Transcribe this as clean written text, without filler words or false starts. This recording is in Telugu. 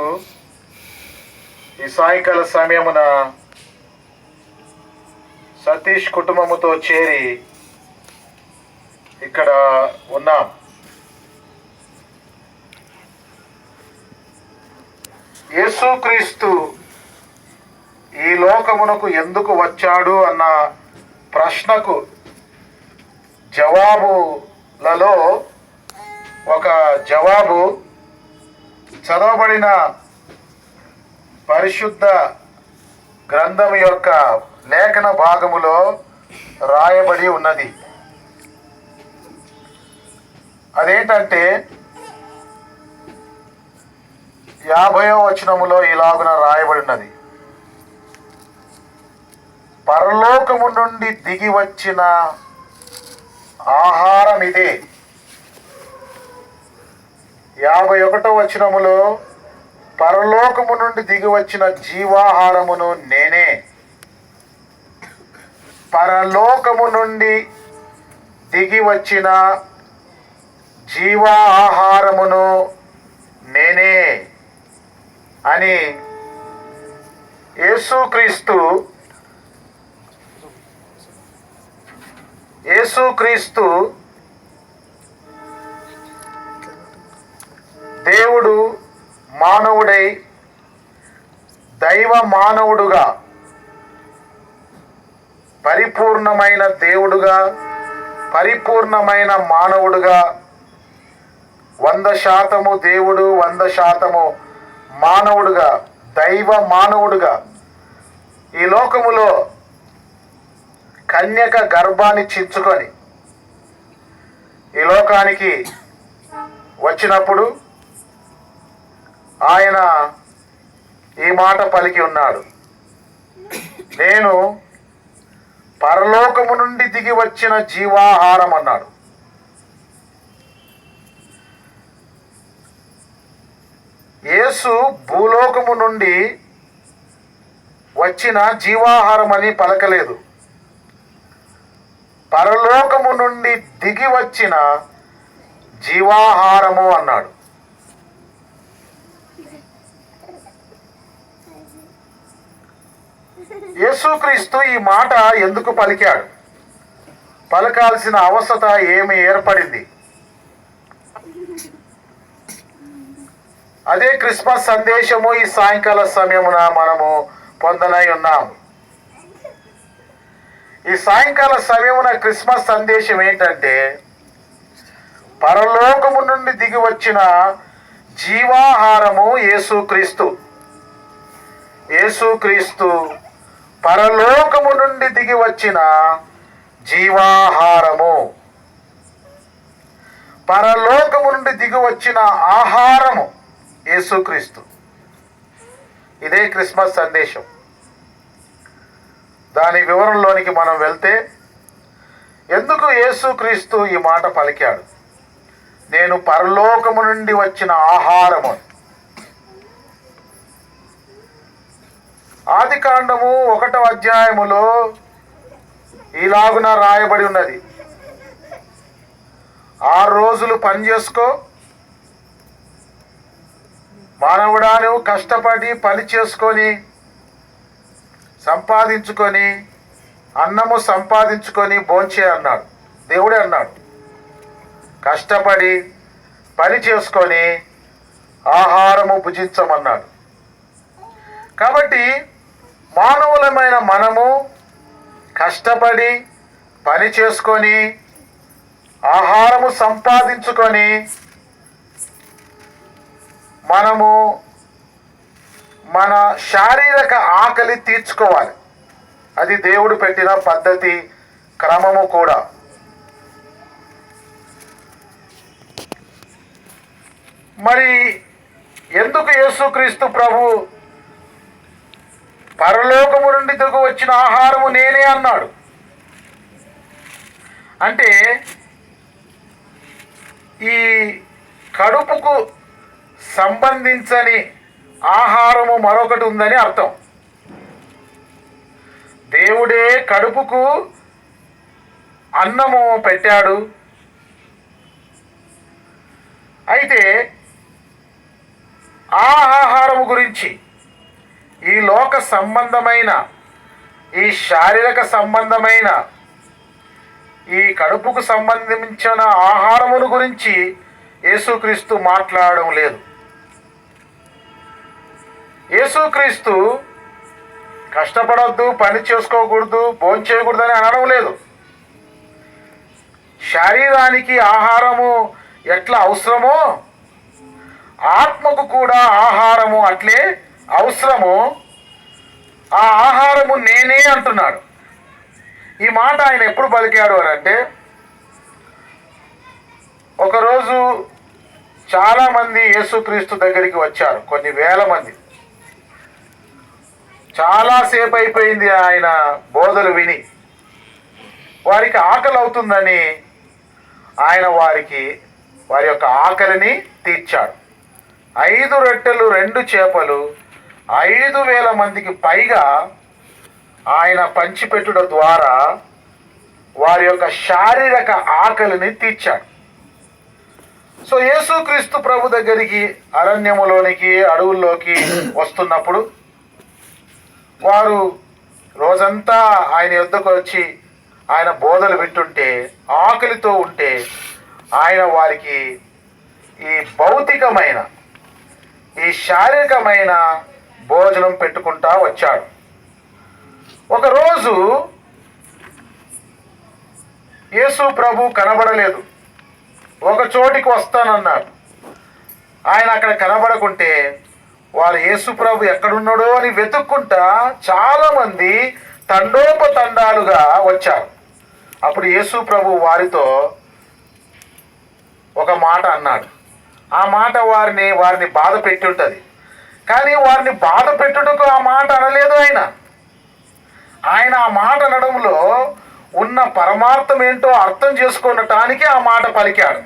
కొరకు ఈ సాయంకాల సమయమున సతీష్ కుటుంబముతో చేరి ఇక్కడ ఉన్నాం. యేసుక్రీస్తు ఈ లోకమునకు ఎందుకు వచ్చాడు అన్న ప్రశ్నకు జవాబులలో ఒక జవాబు చదవబడిన పరిశుద్ధ గ్రంథం యొక్క లేఖన భాగములో రాయబడి ఉన్నది. అదేంటంటే 50వ వచనములో ఇలాగున రాయబడి ఉన్నది, పరలోకము నుండి దిగి వచ్చిన ఆహారం ఇదే. 51వ వచనములో పరలోకము నుండి దిగి వచ్చిన జీవాహారమును నేనే. పరలోకము నుండి దిగి వచ్చిన జీవాహారమును నేనే అని యేసుక్రీస్తు దేవుడు మానవుడై దైవ మానవుడుగా, పరిపూర్ణమైన దేవుడుగా, పరిపూర్ణమైన మానవుడుగా, 100% దేవుడు 100% మానవుడుగా, దైవ మానవుడుగా ఈ లోకములో కన్యక గర్భాన్ని చించుకొని ఈ లోకానికి వచ్చినప్పుడు ఆయన ఈ మాట పలికి ఉన్నాడు, నేను పరలోకము నుండి దిగి వచ్చిన జీవాహారం అన్నాడు. యేసు భూలోకము నుండి వచ్చిన జీవాహారం అని పలకలేదు, పరలోకము నుండి దిగి వచ్చిన జీవాహారము అన్నాడు. యేసుక్రీస్తు ఈ మాట ఎందుకు పలికాడు? పలకాల్సిన అవసరత ఏమి ఏర్పడింది? అదే క్రిస్మస్ సందేశము ఈ సాయంకాల సమయమున మనము పొందనై ఉన్నాము. ఈ సాయంకాల సమయమున క్రిస్మస్ సందేశం ఏంటంటే, పరలోకము నుండి దిగి వచ్చిన జీవాహారము యేసుక్రీస్తు. యేసుక్రీస్తు పరలోకము నుండి దిగి వచ్చిన జీవాహారము, పరలోకము నుండి దిగి వచ్చిన ఆహారము యేసుక్రీస్తు. ఇదే క్రిస్మస్ సందేశం. దాని వివరంలోనికి మనం వెళ్తే, ఎందుకు యేసుక్రీస్తు ఈ మాట పలికాడు? నేను పరలోకము నుండి వచ్చిన ఆహారము. ఆదికాండము 1వ అధ్యాయములో ఇలాగున రాయబడి ఉన్నది, 6 రోజులు పని చేసుకో, మానవుడా నువ్వు కష్టపడి పని చేసుకొని సంపాదించుకొని అన్నము సంపాదించుకొని భోంచే అన్నాడు. దేవుడే అన్నాడు, కష్టపడి పని చేసుకొని ఆహారము భుజించమన్నాడు. కాబట్టి మానవులమైన మనము కష్టపడి పని చేసుకొని ఆహారము సంపాదించుకొని మనము మన శారీరక ఆకలి తీర్చుకోవాలి. అది దేవుడు పెట్టిన పద్ధతి, క్రమము కూడా. మరి ఎందుకు యేసుక్రీస్తు ప్రభు పరలోకము నుండి దిగి వచ్చిన ఆహారము నేనే అన్నాడు? అంటే ఈ కడుపుకు సంబంధించని ఆహారము మరొకటి ఉందని అర్థం. దేవుడే కడుపుకు అన్నము పెట్టాడు. అయితే ఆ ఆహారం ఆహారము గురించి, ఈ లోక సంబంధమైన, ఈ శారీరక సంబంధమైన, ఈ కడుపుకు సంబంధించిన ఆహారమును గురించి యేసుక్రీస్తు మాట్లాడడం లేదు. యేసుక్రీస్తు కష్టపడొద్దు, పని చేసుకోకూడదు, భోజనం చేయకూడదు అని అనడం లేదు. శరీరానికి ఆహారము ఎట్లా అవసరమో ఆత్మకు కూడా ఆహారము అట్లే అవసరము. ఆ ఆహారము నేనే అంటున్నాడు. ఈ మాట ఆయన ఎప్పుడు పలికాడు అని అంటే, ఒకరోజు చాలామంది యేసుక్రీస్తు దగ్గరికి వచ్చారు, కొన్ని వేల మంది. చాలాసేపు అయిపోయింది ఆయన బోధలు విని. వారికి ఆకలి అవుతుందని ఆయన వారి యొక్క ఆకలిని తీర్చాడు. 5 రొట్టెలు 2 చేపలు 5,000 మందికి పైగా ఆయన పంచిపెట్టుట ద్వారా వారి యొక్క శారీరక ఆకలిని తీర్చాడు. సో యేసుక్రీస్తు ప్రభు దగ్గరికి అరణ్యములోనికి, అడవుల్లోకి వస్తున్నప్పుడు వారు రోజంతా ఆయన యొద్దకు వచ్చి ఆయన బోధలు వింటుంటే, ఆకలితో ఉంటే ఆయన వారికి ఈ భౌతికమైన, ఈ శారీరకమైన భోజనం పెట్టుకుంటా వచ్చాడు. ఒకరోజు యేసు ప్రభు కనబడలేదు. ఒక చోటికి వస్తానన్నాడు. ఆయన అక్కడ కనబడకుంటే వారు యేసు ప్రభు ఎక్కడున్నాడో అని వెతుక్కుంటా చాలామంది తండోపతండాలుగా వచ్చారు. అప్పుడు యేసు ప్రభు వారితో ఒక మాట అన్నాడు. ఆ మాట వారిని బాధ పెట్టి ఉంటుంది. కానీ వారిని బాధ పెట్టుటకు ఆ మాట అనలేదు ఆయన ఆ మాట అనడంలో ఉన్న పరమార్థం ఏంటో అర్థం చేసుకునటానికి ఆ మాట పలికాడు.